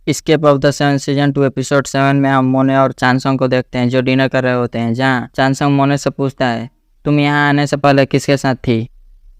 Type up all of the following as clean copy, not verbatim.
Escape of the seven season 2 episode 7 में हम मोने और चानसंग को देखते हैं जो डिनर कर रहे होते हैं, जहाँ चानसंग मोने से पूछता है तुम यहाँ आने से पहले किसके साथ थी।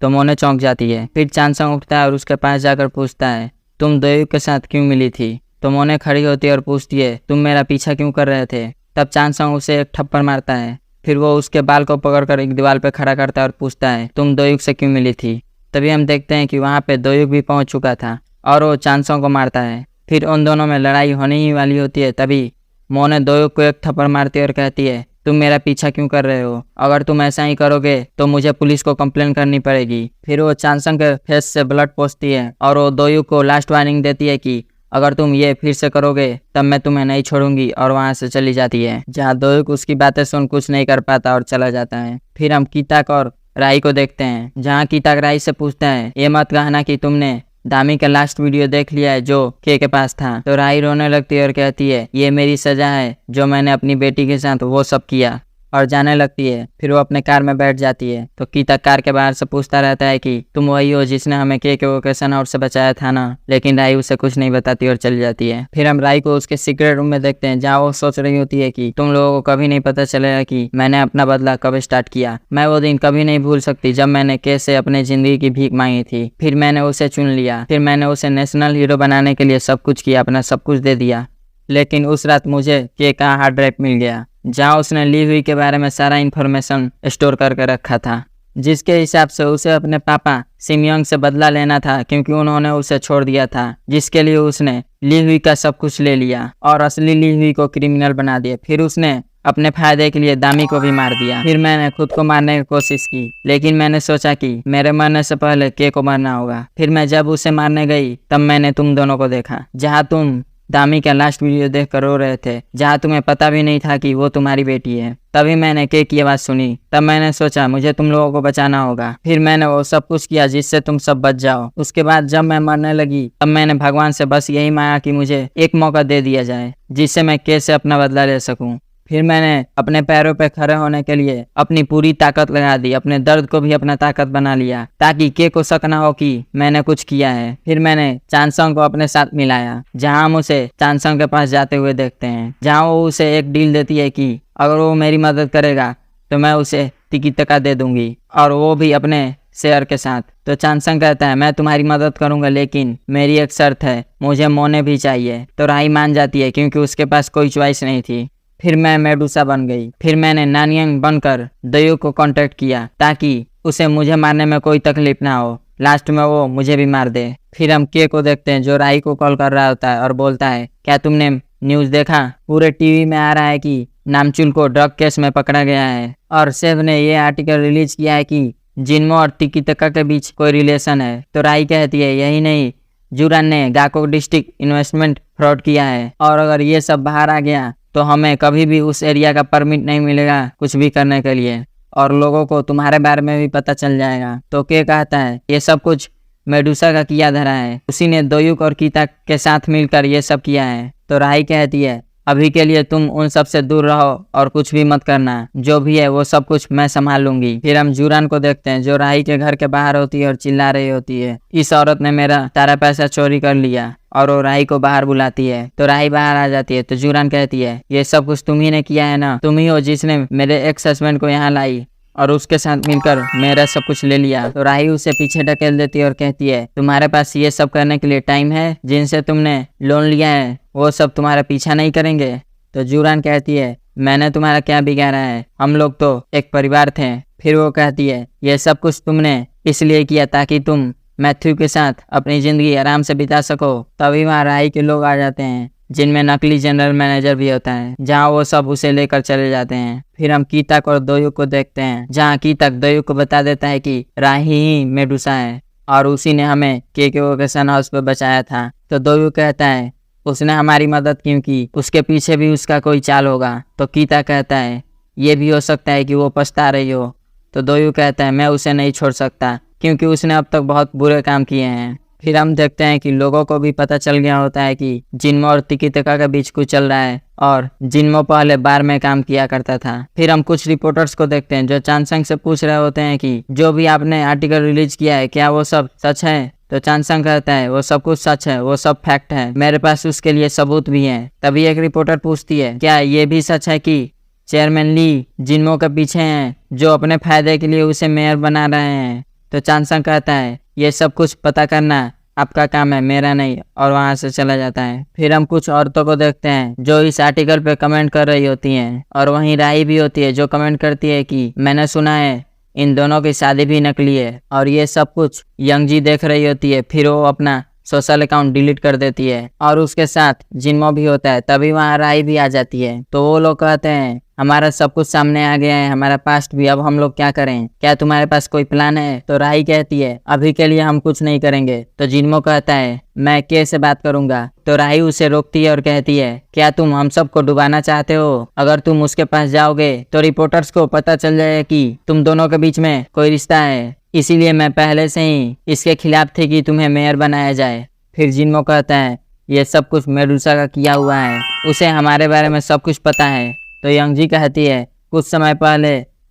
तो मोने चौंक जाती है। फिर चानसंग उठता है और उसके पास जाकर पूछता है तुम दोयुक के साथ क्यों मिली थी। तो मोने खड़ी होती है और पूछती है तुम मेरा पीछा क्यों कर रहे थे। तब चानसंग उसे एक थप्पड़ मारता है। फिर वो उसके बाल को पकड़कर एक दीवार पर खड़ा करता है और पूछता है तुम दोयुक से क्यों मिली थी। तभी हम देखते हैं कि वहाँ पे दोयुक भी पहुँच चुका था और वो चानसंग को मारता है। फिर उन दोनों में लड़ाई होने ही वाली होती है। तभी मोने दोयुक को एक थप्पड़ मारती है और कहती है तुम मेरा पीछा क्यों कर रहे हो, अगर तुम ऐसा ही करोगे तो मुझे पुलिस को कंप्लेन करनी पड़ेगी। फिर वो चानसंग के फेस से ब्लड पोंछती है और वो दोयुक को लास्ट वार्निंग देती है कि अगर तुम ये फिर से करोगे तब मैं तुम्हें नहीं छोड़ूंगी, और वहाँ से चली जाती है, जहाँ दोयुक उसकी बातें सुन कुछ नहीं कर पाता और चला जाता है। फिर हम कीताक और राई को देखते हैं, जहाँ कीताक राई से पूछता है ये मत कहना कि तुमने दामी का लास्ट वीडियो देख लिया है जो के पास था। तो राई रोने लगती है और कहती है ये मेरी सजा है जो मैंने अपनी बेटी के साथ वो सब किया, और जाने लगती है। फिर वो अपने कार में बैठ जाती है। तो कीताक कार के बाहर से पूछता रहता है कि तुम वही हो जिसने हमें के वोकेशन आउट से बचाया था ना, लेकिन राई उसे कुछ नहीं बताती और चली जाती है। फिर हम राई को उसके सीक्रेट रूम में देखते हैं, जहाँ वो सोच रही होती है कि तुम लोगों को कभी नहीं पता चलेगा कि मैंने अपना बदला कब स्टार्ट किया। मैं वो दिन कभी नहीं भूल सकती जब मैंने के से अपने जिंदगी की भीख मांगी थी। फिर मैंने उसे चुन लिया। फिर मैंने उसे नेशनल हीरो बनाने के लिए सब कुछ किया, अपना सब कुछ दे दिया। लेकिन उस रात मुझे के का हार्ड ड्राइव मिल गया, जहाँ उसने ली हुई के बारे में सारा इन्फॉर्मेशन स्टोर करके रखा था, जिसके हिसाब से उसे अपने पापा सिमयंग से बदला लेना था, क्योंकि उन्होंने उसे छोड़ दिया था, जिसके लिए उसने ली हुई का सब कुछ ले लिया और असली ली हुई को क्रिमिनल बना दिया। फिर उसने अपने फायदे के लिए दामी को भी मार दिया। फिर मैंने खुद को मारने की कोशिश की, लेकिन मैंने सोचा कि मेरे मरने से पहले के को मरना होगा। फिर मैं जब उसे मारने गई तब मैंने तुम दोनों को देखा, जहाँ तुम दामी का लास्ट वीडियो देख कर रो रहे थे, जहाँ तुम्हें पता भी नहीं था कि वो तुम्हारी बेटी है। तभी मैंने के की आवाज़ सुनी। तब मैंने सोचा मुझे तुम लोगों को बचाना होगा। फिर मैंने वो सब कुछ किया जिससे तुम सब बच जाओ। उसके बाद जब मैं मरने लगी तब मैंने भगवान से बस यही मांगा कि मुझे एक मौका दे दिया जाए जिससे मैं के से अपना बदला ले सकूं। फिर मैंने अपने पैरों पे खड़े होने के लिए अपनी पूरी ताकत लगा दी, अपने दर्द को भी अपना ताकत बना लिया, ताकि के को शक ना हो कि मैंने कुछ किया है। फिर मैंने चानसंग को अपने साथ मिलाया, जहां हम उसे चानसंग के पास जाते हुए देखते हैं, जहां वो उसे एक डील देती है कि अगर वो मेरी मदद करेगा तो मैं उसे टिकट दे दूंगी, और वो भी अपने शेयर के साथ। तो चानसंग कहता है मैं तुम्हारी मदद करूंगा, लेकिन मेरी एक शर्त है, मुझे मोने भी चाहिए। तो राई मान जाती है क्योंकि उसके पास कोई चॉइस नहीं थी। फिर मैं मेडुसा बन गई। फिर मैंने नानियंग बनकर दोयुक को कांटेक्ट किया ताकि उसे मुझे मारने में कोई तकलीफ ना हो, लास्ट में वो मुझे भी मार दे। फिर हम के को देखते हैं जो राई को कॉल कर रहा होता है और बोलता है क्या तुमने न्यूज़ देखा, पूरे टीवी में आ रहा है कि नामचुल को ड्रग केस में पकड़ा गया है, और सेव ने ये आर्टिकल रिलीज किया है कि जिन्मो और टिकिटका के बीच कोई रिलेशन है। तो राई कहती है यही नहीं, जुरान ने गाको डिस्ट्रिक्ट इन्वेस्टमेंट फ्रॉड किया है, और अगर ये सब बाहर आ गया तो हमें कभी भी उस एरिया का परमिट नहीं मिलेगा कुछ भी करने के लिए, और लोगों को तुम्हारे बारे में भी पता चल जाएगा। तो के कहता है ये सब कुछ मेडुसा का किया धरा है, उसी ने दोयुक और कीताक के साथ मिलकर ये सब किया है। तो राई कहती है अभी के लिए तुम उन सब से दूर रहो और कुछ भी मत करना, जो भी है वो सब कुछ मैं संभाल लूंगी। फिर हम जुरान को देखते हैं जो राई के घर के बाहर होती है और चिल्ला रही होती है इस औरत ने मेरा सारा पैसा चोरी कर लिया, और वो राई को बाहर बुलाती है। तो राई बाहर आ जाती है। तो जुरान कहती है ये सब कुछ तुम ही ने किया है ना, तुम ही हो जिसने मेरे एक्स हस्बैंड को यहाँ लाई और उसके साथ मिलकर मेरा सब कुछ ले लिया। तो राई उसे पीछे ढकेल देती है और कहती है तुम्हारे पास ये सब करने के लिए टाइम है, जिनसे तुमने लोन लिया है वो सब तुम्हारा पीछा नहीं करेंगे। तो जुरान कहती है मैंने तुम्हारा क्या बिगाड़ा है, हम लोग तो एक परिवार थे। फिर वो कहती है ये सब कुछ तुमने इसलिए किया ताकि तुम मैथ्यू के साथ अपनी जिंदगी आराम से बिता सको। तभी वहाँ राई के लोग आ जाते हैं, जिनमें नकली जनरल मैनेजर भी होता है, जहां वो सब उसे लेकर चले जाते हैं। फिर हम कीताक और दोयुक को देखते हैं, जहां कीताक दोयुक को बता देता है कि राही ही मेडुसा है और उसी ने हमें के वोकेशन हाउस पर बचाया था। तो दोयुक कहता है उसने हमारी मदद क्यों की, उसके पीछे भी उसका कोई चाल होगा। तो कीताक कहता है ये भी हो सकता है कि वो पछता रही हो। तो दोयुक कहता है मैं उसे नहीं छोड़ सकता क्योंकि उसने अब तक बहुत बुरे काम किए हैं। फिर हम देखते हैं कि लोगों को भी पता चल गया होता है कि जिन्मो और टिकिटका के बीच कुछ चल रहा है, और जिन्मो पहले बार में काम किया करता था। फिर हम कुछ रिपोर्टर्स को देखते हैं जो चानसंग से पूछ रहे होते हैं कि जो भी आपने आर्टिकल रिलीज किया है क्या वो सब सच है। तो चांसंग कहता है वो सब कुछ सच है, वो सब फैक्ट है, मेरे पास उसके लिए सबूत भी है। तभी एक रिपोर्टर पूछती है क्या ये भी सच है कि चेयरमैन ली जिन्मो के पीछे हैं जो अपने फायदे के लिए उसे मेयर बना रहे हैं। तो चांसंग कहता है ये सब कुछ पता करना आपका काम है, मेरा नहीं, और वहां से चला जाता है। फिर हम कुछ औरतों को देखते हैं जो इस आर्टिकल पे कमेंट कर रही होती हैं, और वहीं राई भी होती है जो कमेंट करती है कि मैंने सुना है इन दोनों की शादी भी नकली है। और ये सब कुछ यंगजी देख रही होती है। फिर वो अपना सोशल अकाउंट डिलीट कर देती है और उसके साथ जिन्मो भी होता है। तभी वहाँ राई भी आ जाती है। तो वो लोग कहते हैं हमारा सब कुछ सामने आ गया है, हमारा पास्ट भी, अब हम लोग क्या करें, क्या तुम्हारे पास कोई प्लान है? तो राई कहती है अभी के लिए हम कुछ नहीं करेंगे। तो जिन्मो कहता है मैं के से बात करूंगा। तो राई उसे रोकती है और कहती है क्या तुम हम सबको डुबाना चाहते हो? अगर तुम उसके पास जाओगे तो रिपोर्टर्स को पता चल जाएगा कि तुम दोनों के बीच में कोई रिश्ता है, इसीलिए मैं पहले से ही इसके खिलाफ थी कि तुम्हें मेयर बनाया जाए। फिर जिन्मो कहता है ये सब कुछ मेडुसा का किया हुआ है, उसे हमारे बारे में सब कुछ पता है। तो यंगजी कहती है कुछ समय पहले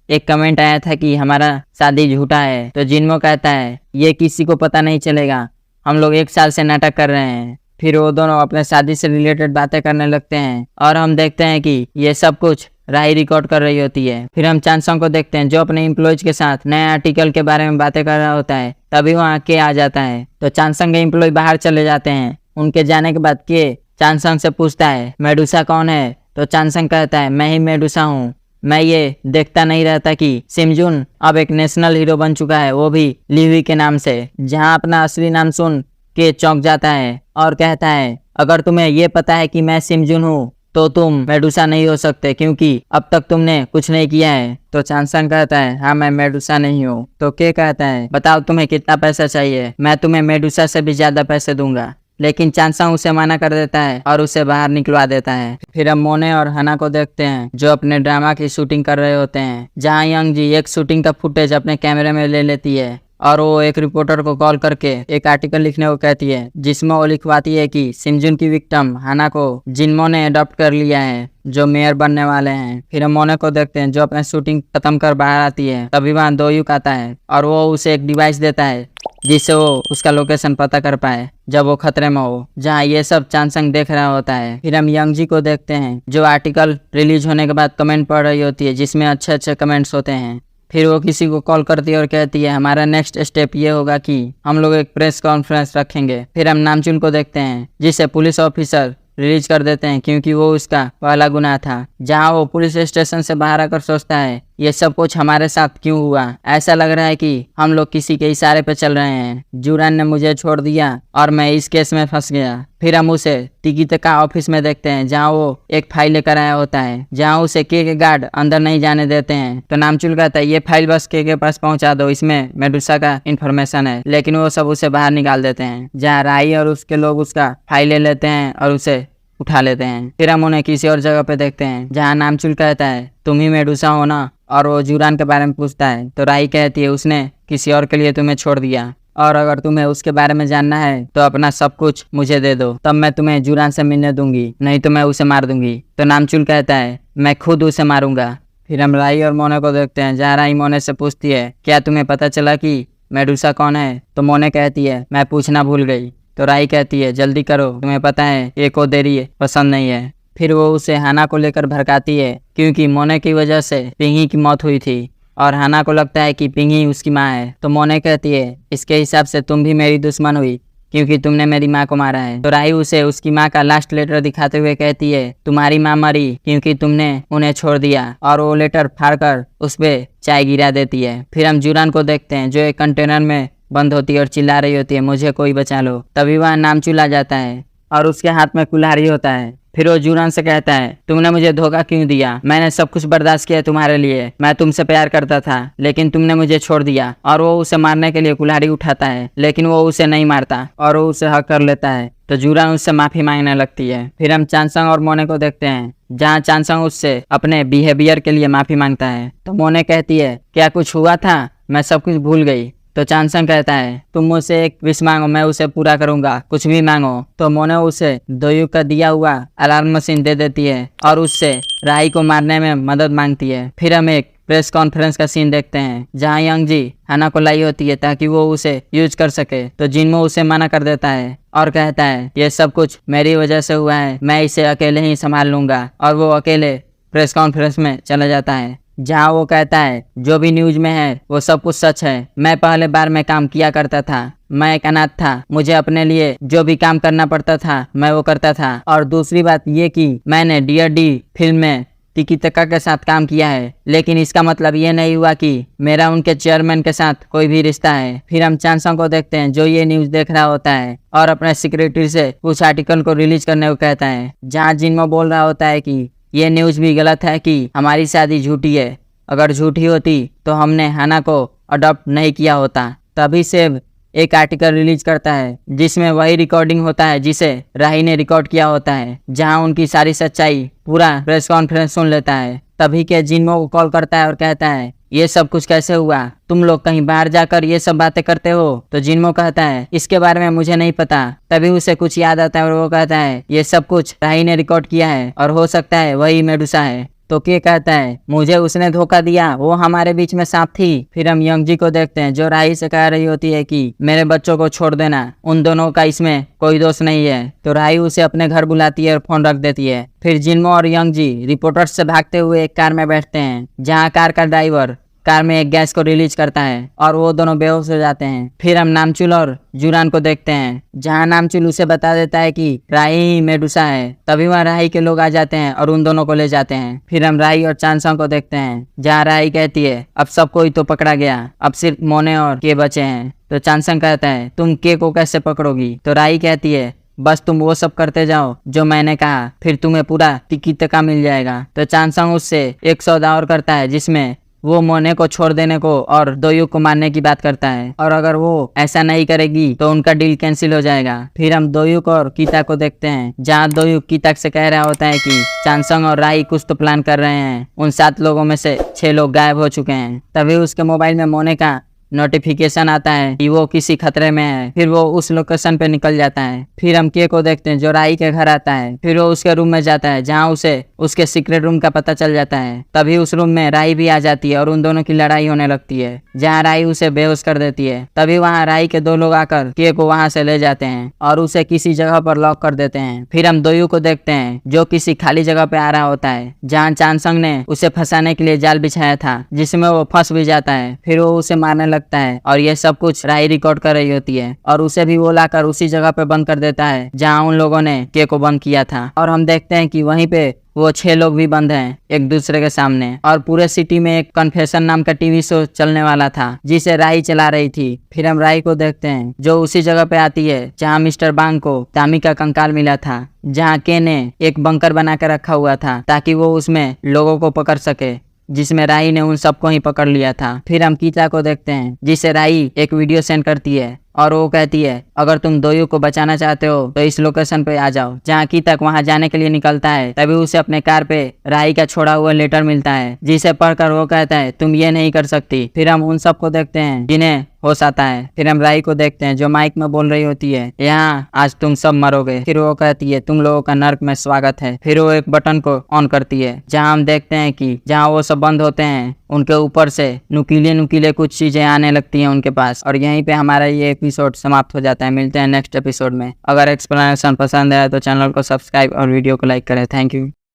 एक कमेंट आया था कि हमारा शादी झूठा है। तो जिन्मो कहता है ये किसी को पता नहीं चलेगा, हम लोग 1 साल से नाटक कर रहे हैं। फिर वो दोनों अपने शादी से रिलेटेड बातें करने लगते हैं और हम देखते हैं कि ये सब कुछ राई रिकॉर्ड कर रही होती है। फिर हम चांसंग को देखते हैं जो अपने एम्प्लॉयज के साथ नए आर्टिकल के बारे में बातें कर रहा होता है। तभी वहाँ के आ जाता है। तो चांसंग के एम्प्लॉय बाहर चले जाते हैं। उनके जाने के बाद के चांसंग से पूछता है मेडुसा कौन है? तो चांसंग कहता है मैं ही मेडुसा हूँ। मैं ये देखता नहीं रहता कि सिमजुन अब एक नेशनल हीरो बन चुका है, वो भी लीवी के नाम से। जहाँ अपना असली नाम सुन के चौंक जाता है और कहता है अगर तुम्हें ये पता है कि मैं सिमजुन हूँ तो तुम मेडुसा नहीं हो सकते, क्योंकि अब तक तुमने कुछ नहीं किया है। तो चांसंग कहता है हाँ मैं मेडुसा नहीं हूँ। तो के कहता है बताओ तुम्हें कितना पैसा चाहिए, मैं तुम्हें मेडुसा से भी ज्यादा पैसे दूंगा। लेकिन चांसंग उसे मना कर देता है और उसे बाहर निकलवा देता है। फिर हम मोने और हना को देखते हैं जो अपने ड्रामा की शूटिंग कर रहे होते हैं, जहाँ यंगजी एक शूटिंग का फुटेज अपने कैमरे में ले लेती है और वो एक रिपोर्टर को कॉल करके एक आर्टिकल लिखने को कहती है जिसमें वो लिखवाती है कि सिमजुन की विक्टिम हाना को जिन्मो ने अडॉप्ट कर लिया है जो मेयर बनने वाले हैं। फिर हम मोने को देखते हैं जो अपने शूटिंग खत्म कर बाहर आती है। तभी वहाँ दोयुक आता है और वो उसे एक डिवाइस देता है जिससे वो उसका लोकेशन पता कर पाए जब वो खतरे में हो, जहाँ ये सब चांसंग देख रहा होता है। फिर हम यंगजी को देखते हैं जो आर्टिकल रिलीज होने के बाद कमेंट पढ़ रही होती है जिसमें अच्छे अच्छे कमेंट्स होते हैं। फिर वो किसी को कॉल करती है और कहती है हमारा नेक्स्ट स्टेप ये होगा कि हम लोग एक प्रेस कॉन्फ्रेंस रखेंगे। फिर हम नामचुन को देखते हैं जिसे पुलिस ऑफिसर रिलीज कर देते हैं क्योंकि वो उसका पहला गुनाह था। जहां वो पुलिस स्टेशन से बाहर आकर सोचता है ये सब कुछ हमारे साथ क्यों हुआ, ऐसा लग रहा है कि हम लोग किसी के इशारे पे चल रहे हैं। जुरान ने मुझे छोड़ दिया और मैं इस केस में फंस गया। फिर हम उसे टिकिता ऑफिस में देखते हैं जहाँ वो एक फाइल लेकर आया होता है, जहाँ उसे के गार्ड अंदर नहीं जाने देते हैं। तो नामचुल कहता है ये फाइल बस के पास पहुंचा दो, इसमें मेडुसा का इन्फॉर्मेशन है। लेकिन वो सब उसे बाहर निकाल देते हैं, जहाँ राई और उसके लोग उसका फाइल ले लेते हैं और उसे उठा लेते हैं। फिर हम उन्हें किसी और जगह पे देखते हैं जहाँ नामचुल कहता है तुम ही मेडुसा हो ना, और वो जुरान के बारे में पूछता है। तो राई कहती है उसने किसी और के लिए तुम्हें छोड़ दिया और अगर तुम्हें उसके बारे में जानना है तो अपना सब कुछ मुझे दे दो, तब मैं तुम्हें जुरान से मिलने दूंगी, नहीं तो मैं उसे मार दूंगी। तो नामचुल कहता है मैं खुद उसे मारूंगा। फिर हम राई और मोने को देखते हैं जहाँ राई मोने से पूछती है क्या तुम्हें पता चला कि मेडुसा कौन है? तो मोने कहती है मैं पूछना भूल गई। तो राई कहती है जल्दी करो, तुम्हें पता है ये को देरी पसंद नहीं है। फिर वो उसे हाना को लेकर भड़काती है क्योंकि मोने की वजह से पिंगी की मौत हुई थी और हाना को लगता है कि पिंगी उसकी माँ है। तो मोने कहती है इसके हिसाब से तुम भी मेरी दुश्मन हुई क्योंकि तुमने मेरी माँ को मारा है। तो राई उसे उसकी माँ का लास्ट लेटर दिखाते हुए कहती है तुम्हारी माँ मरी क्योंकि तुमने उन्हें छोड़ दिया, और वो लेटर फाड़कर उस पे चाय गिरा देती है। फिर हम जुरान को देखते हैं जो एक कंटेनर में बंद होती है और चिल्ला रही होती है मुझे कोई बचा लो। तभी वह नामचुल आ जाता है और उसके हाथ में कुल्हाड़ी होता है। फिर वो जुरान से कहता है तुमने मुझे धोखा क्यों दिया, मैंने सब कुछ बर्दाश्त किया तुम्हारे लिए, मैं तुमसे प्यार करता था लेकिन तुमने मुझे छोड़ दिया। और वो उसे मारने के लिए कुल्हाड़ी उठाता है लेकिन वो उसे नहीं मारता और वो उसे हक कर लेता है। तो जुरान उससे माफी मांगने लगती है। फिर हम चांसंग और मोने को देखते हैं जहाँ चांसंग उससे अपने बिहेवियर के लिए माफी मांगता है। तो मोने कहती है क्या कुछ हुआ था, मैं सब कुछ भूल गई। तो चांसंग कहता है तुम मुझसे एक विश मांगो, मैं उसे पूरा करूंगा, कुछ भी मांगो। तो मोने उसे दोयुक का दिया हुआ अलार्म मशीन दे देती है और उससे राई को मारने में मदद मांगती है। फिर हम एक प्रेस कॉन्फ्रेंस का सीन देखते हैं जहाँ यंग जी हाना को लाई होती है ताकि वो उसे यूज कर सके। तो जिनमो उसे मना कर देता है और कहता है ये सब कुछ मेरी वजह से हुआ है, मैं इसे अकेले ही संभाल लूंगा। और वो अकेले प्रेस कॉन्फ्रेंस में चला जाता है जहाँ वो कहता है जो भी न्यूज में है वो सब कुछ सच है। मैं पहले बार में काम किया करता था, मैं एक अनाथ था, मुझे अपने लिए जो भी काम करना पड़ता था मैं वो करता था। और दूसरी बात ये कि मैंने डियर डी फिल्म में टिकी टक्का के साथ काम किया है, लेकिन इसका मतलब ये नहीं हुआ कि मेरा उनके चेयरमैन के साथ कोई भी रिश्ता है। फिर हम चांसंग को देखते हैं जो ये न्यूज देख रहा होता है और अपने सेक्रेटरी से उस आर्टिकल को रिलीज करने को कहता है जहाँ जिनमो बोल रहा होता है कि ये न्यूज भी गलत है कि हमारी शादी झूठी है, अगर झूठी होती तो हमने हाना को अडॉप्ट नहीं किया होता। तभी से एक आर्टिकल रिलीज करता है जिसमें वही रिकॉर्डिंग होता है जिसे राही ने रिकॉर्ड किया होता है, जहां उनकी सारी सच्चाई पूरा प्रेस कॉन्फ्रेंस सुन लेता है। तभी के जिनमो को कॉल करता है और कहता है ये सब कुछ कैसे हुआ, तुम लोग कहीं बाहर जाकर ये सब बातें करते हो। तो जिनमो कहता है इसके बारे में मुझे नहीं पता। तभी उसे कुछ याद आता है और वो कहता है ये सब कुछ राही ने रिकॉर्ड किया है और हो सकता है वही मेडुसा है। तो के कहता है मुझे उसने धोखा दिया, वो हमारे बीच में सांप थी। फिर हम यंग जी को देखते हैं जो राही से कह रही होती है कि मेरे बच्चों को छोड़ देना, उन दोनों का इसमें कोई दोष नहीं है। तो राही उसे अपने घर बुलाती है और फोन रख देती है। फिर जिनमो और यंग जी रिपोर्टर्स से भागते हुए एक कार में बैठते हैं जहाँ कार का ड्राइवर कार में एक गैस को रिलीज करता है और वो दोनों बेहोश हो जाते हैं। फिर हम नामचुल और जुरान को देखते हैं जहाँ नामचुल उसे बता देता है कि राही ही मेडुसा है। तभी वहाँ राही के लोग आ जाते हैं और उन दोनों को ले जाते हैं। फिर हम राही और चांसंग को देखते हैं जहाँ राही कहती है अब सब कोई तो पकड़ा गया, अब सिर्फ मोने और के बचे हैं। तो चांसंग कहता है तुम के को कैसे पकड़ोगी। तो राही कहती है बस तुम वो सब करते जाओ जो मैंने कहा, फिर तुम्हें पूरा टिकी टक्का मिल जाएगा। तो चांसंग उससे एक सौदा और करता है जिसमें वो मोने को छोड़ देने को और दोयुक को मारने की बात करता है, और अगर वो ऐसा नहीं करेगी तो उनका डील कैंसिल हो जाएगा। फिर हम दोयुक और कीता को देखते हैं जहाँ दोयुक कीता से कह रहा होता है कि चांसंग और राही कुछ तो प्लान कर रहे हैं, उन 7 लोगों में से 6 लोग गायब हो चुके हैं। तभी उसके मोबाइल में मोने का नोटिफिकेशन आता है कि वो किसी खतरे में है। फिर वो उस लोकेशन पे निकल जाता है। फिर हम के को देखते हैं जो राही के घर आता है। फिर वो उसके रूम में जाता है जहाँ उसे उसके सीक्रेट रूम का पता चल जाता है। तभी उस रूम में राही भी आ जाती है और उन दोनों की लड़ाई होने लगती है जहाँ राही उसे बेहोश कर देती है। तभी वहाँ राही के 2 लोग आकर के को वहाँ से ले जाते हैं और उसे किसी जगह पर लॉक कर देते हैं। फिर हम दोयू को देखते हैं जो किसी खाली जगह पे आ रहा होता है जहाँ चांसंग ने उसे फंसाने के लिए जाल बिछाया था, जिसमें वो फंस भी जाता है। फिर वो उसे मारने लगता है और ये सब कुछ राही रिकॉर्ड कर रही होती है और उसे भी वो लाकर उसी जगह पे बंद कर देता है जहाँ उन लोगों ने के को बंद किया था। और हम देखते हैं कि वहीं पे वो 6 लोग भी बंद हैं एक दूसरे के सामने। और पूरे सिटी में एक कन्फेशन नाम का टीवी शो चलने वाला था जिसे राही चला रही थी। फिर हम राही को देखते हैं जो उसी जगह पे आती है जहाँ मिस्टर बांग को तामी का कंकाल मिला था, जहाँ के ने एक बंकर बना के रखा हुआ था ताकि वो उसमें लोगों को पकड़ सके, जिसमें राही ने उन सबको ही पकड़ लिया था। फिर हम कीता को देखते हैं जिसे राही एक वीडियो सेंड करती है और वो कहती है अगर तुम दोयू को बचाना चाहते हो तो इस लोकेशन पे आ जाओ। जहाँ कीता वहां जाने के लिए निकलता है तभी उसे अपने कार पे राही का छोड़ा हुआ लेटर मिलता है जिसे पढ़कर वो कहता है तुम ये नहीं कर सकती। फिर हम उन सबको देखते हैं जिन्हें होश आता है। फिर हम राही को देखते हैं जो माइक में बोल रही होती है यहाँ आज तुम सब मरोगे। फिर वो कहती है तुम लोगों का नर्क में स्वागत है। फिर वो एक बटन को ऑन करती है जहाँ हम देखते हैं कि जहाँ वो सब बंद होते हैं उनके ऊपर से नुकीले कुछ चीजें आने लगती हैं उनके पास। और यहीं पे हमारा ये एपिसोड समाप्त हो जाता है। मिलते हैं नेक्स्ट एपिसोड में। अगर एक्सप्लेनेशन पसंद आया तो चैनल को सब्सक्राइब और वीडियो को लाइक करें। Thank you.